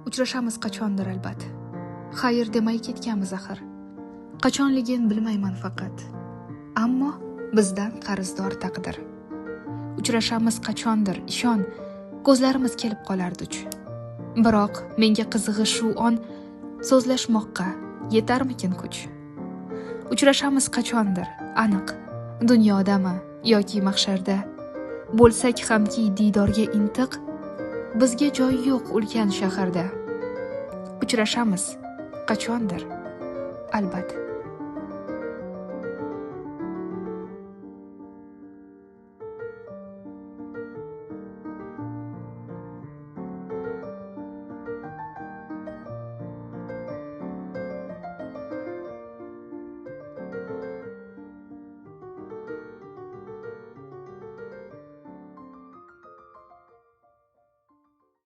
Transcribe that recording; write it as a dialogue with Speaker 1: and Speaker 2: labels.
Speaker 1: Uchrashamiz qachondir albat. Xayr demay ketganmiz axir. Qachonligin bilmayman faqat. Ammo bizdan qarzdor taqdir. Uchrashamiz qachondir, ishon, ko'zlarimiz kelib qolar duch. Biroq menga qizig'i shu on so'zlashmoqqa yetarmikin kuch. Uchrashamiz qachondir, aniq, dunyodami yoki mahsharda. Bo'lsak hamki diydorga intiq, bizga joy yo'q ulkan shaharda. Uchrashamiz qachondir, albat.